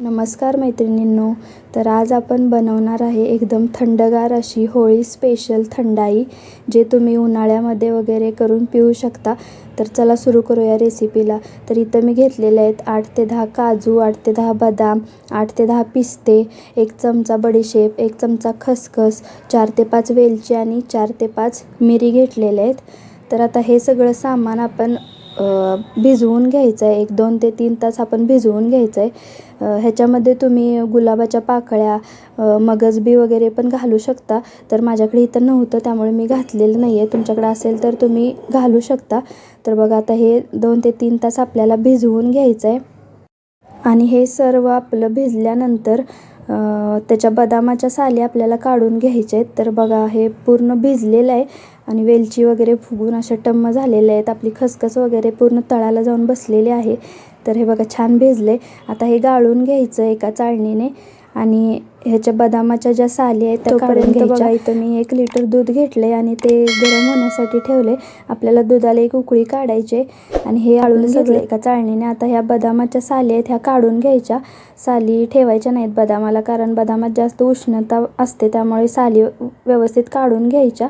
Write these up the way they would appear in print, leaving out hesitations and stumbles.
नमस्कार मैत्रिणींनो, तर आज आपण बनवणार आहे एकदम थंडगार अशी होळी स्पेशल थंडाई, जे तुम्ही उन्हाळ्यामध्ये वगैरे करून पिऊ शकता। तर चला सुरू करूया रेसिपीला। तर इथं मी घेतलेले आहेत 8 ते 10 काजू, 8 ते 10 बदाम, 8 ते 10 पिस्ते, 1 चमचा बडीशेप, 1 चमचा खसखस, 4 ते 5 वेलची आणि 4 ते 5 मिरी घेतलेले आहेत। तर आता हे सगळं सामान आपण भिजवून घ्यायचं आहे। 1-2 ते 3 तास आपण भिजवून घ्यायचं आहे। ह्याच्यामध्ये तुम्ही गुलाबाच्या पाकळ्या, मगजबी वगैरे पण घालू शकता। तर माझ्याकडे इथं नव्हतं त्यामुळे मी घातलेलं नाही आहे, तुमच्याकडे असेल तर तुम्ही घालू शकता। तर बघा आता हे 2 ते 3 तास आपल्याला भिजवून घ्यायचं आहे। आणि हे सर्व आपलं भिजल्यानंतर त्याच्या बदामाच्या साली आपल्याला काढून घ्यायचे आहेत। तर बघा हे पूर्ण भिजलेलं आहे आणि वेलची वगैरे फुगून अशा टम्म झालेले आहेत। आपली खसखस वगैरे पूर्ण तळाला जाऊन बसलेली आहे। तर हे बघा छान भिजले। आता हे गाळून घ्यायचं एका चाळणीने आणि ह्याच्या बदामाच्या ज्या साली आहेत त्या काढून घ्यायच्या। बघा इथं मी 1 लिटर दूध घेतले आणि ते गरम होण्यासाठी ठेवले। आपल्याला दुधाला एक उकळी काढायची आणि हे गाळून घेतले एका चाळणीने। आता ह्या बदामाच्या साली आहेत ह्या काढून घ्यायच्या। साली ठेवायच्या नाहीत बदामाला, कारण बदामात जास्त उष्णता असते, त्यामुळे साली व्यवस्थित काढून घ्यायच्या।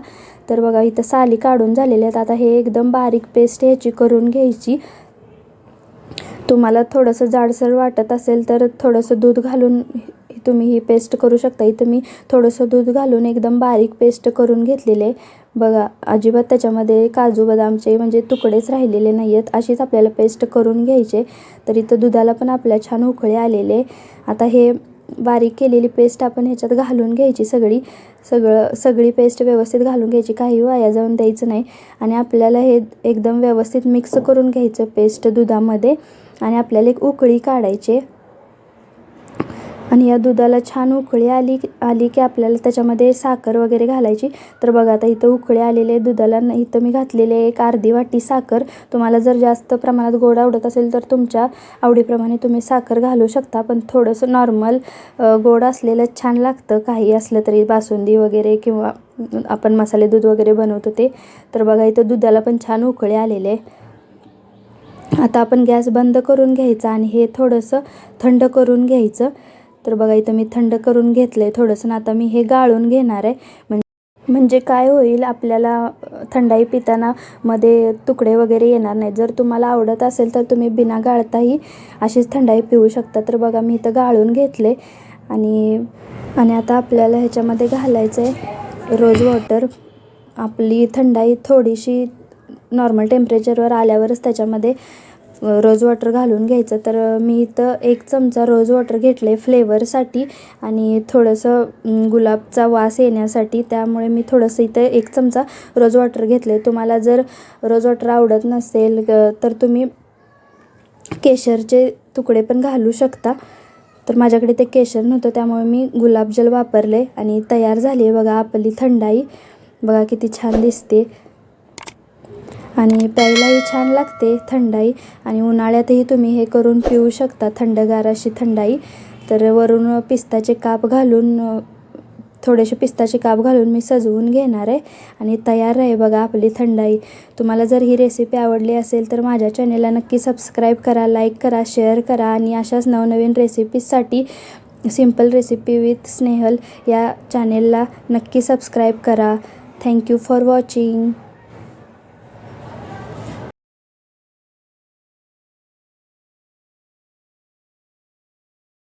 तर बघा इथं साली काढून झालेल्या आहेत। आता हे एकदम बारीक पेस्ट ह्याची करून घ्यायची। तुम्हाला थोडंसं जाडसर वाटत असेल तर थोडंसं दूध घालून तुम्ही ही पेस्ट करू शकता। इथं मी थोडंसं दूध घालून एकदम बारीक पेस्ट करून घेतलेले आहे। बघा अजिबात त्याच्यामध्ये काजू बदामचे म्हणजे तुकडेच राहिलेले नाही आहेत, अशीच आपल्याला पेस्ट करून घ्यायचे। तर इथं दुधाला पण आपल्या छान उकळे आलेले। आता हे बारीक केलेली पेस्ट आपण ह्याच्यात घालून घ्यायची, सगळी पेस्ट व्यवस्थित घालून घ्यायची, काही वाया जाऊन द्यायचं नाही। आणि आपल्याला हे एकदम व्यवस्थित मिक्स करून घ्यायचं पेस्ट दुधामध्ये आणि आपल्याला एक उकळी काढायची। आणि या दुधाला छान उकळी आली की आपल्याला त्याच्यामध्ये साखर वगैरे घालायची। तर बघा आता इथं उकळी आलेले दुधाला इथं मी घातलेले एक अर्धी वाटी साखर। तुम्हाला जर जास्त प्रमाणात गोड आवडत असेल तर तुमच्या आवडीप्रमाणे तुम्ही साखर घालू शकता, पण थोडंसं नॉर्मल गोड असलेलं छान लागतं, काही असलं तरी बासुंदी वगैरे किंवा आपण मसाले दूध वगैरे बनवतो ते। तर बघा इथं दुधाला पण छान उकळी आलेले। आता आपण गॅस बंद करून घ्यायचा आणि हे थोडंसं थंड करून घ्यायचं। तर बघा इथं मी थंड करून घेतलंय थोडंसं। आता मी हे गाळून घेणार आहे, म्हणजे काय होईल आपल्याला थंडाई पिताना मध्ये तुकडे वगैरे येणार नाहीत। जर तुम्हाला आवडत असेल तर तुम्ही बिना गाळताही अशीच थंडाई पिऊ शकता। तर बघा मी इथं गाळून घेतले आणि आता आपल्याला ह्याच्यामध्ये घालायचं आहे रोज वॉटर। आपली थंडाई थोडीशी नॉर्मल टेम्परेचरवर आल्यावरच त्याच्यामध्ये रोज वॉटर घालून घ्यायचं। तर मी इथं 1 चमचा रोज वॉटर घेतले फ्लेवरसाठी आणि थोडंसं गुलाबचा वास येण्यासाठी, त्यामुळे मी थोडंसं इथं 1 चमचा रोज वॉटर घेतले। तुम्हाला जर रोज वॉटर आवडत नसेल तर तुम्ही केशरचे तुकडे पण घालू शकता। तर माझ्याकडे ते केशर नव्हतं त्यामुळे मी गुलाबजल वापरले आणि तयार झाली आहे बघा आपली थंडाई। बघा किती छान दिसते आणि प्यायलाही छान लागते थंडाई। आणि उन्हाळ्यातही तुम्ही हे करून पिऊ शकता, थंडगार अशी थंडाई। तर वरून पिस्ताचे काप घालून, थोडेसे पिस्ताचे काप घालून मी सजवून घेणार आहे आणि तयार आहे बघा आपली थंडाई। तुम्हाला जर ही रेसिपी आवडली असेल तर माझ्या चॅनेलला नक्की सबस्क्राईब करा, लाईक करा, शेअर करा आणि अशाच नवनवीन रेसिपीजसाठी सिंपल रेसिपी विथ स्नेहल या चॅनेलला नक्की सबस्क्राईब करा। Thank you for watching.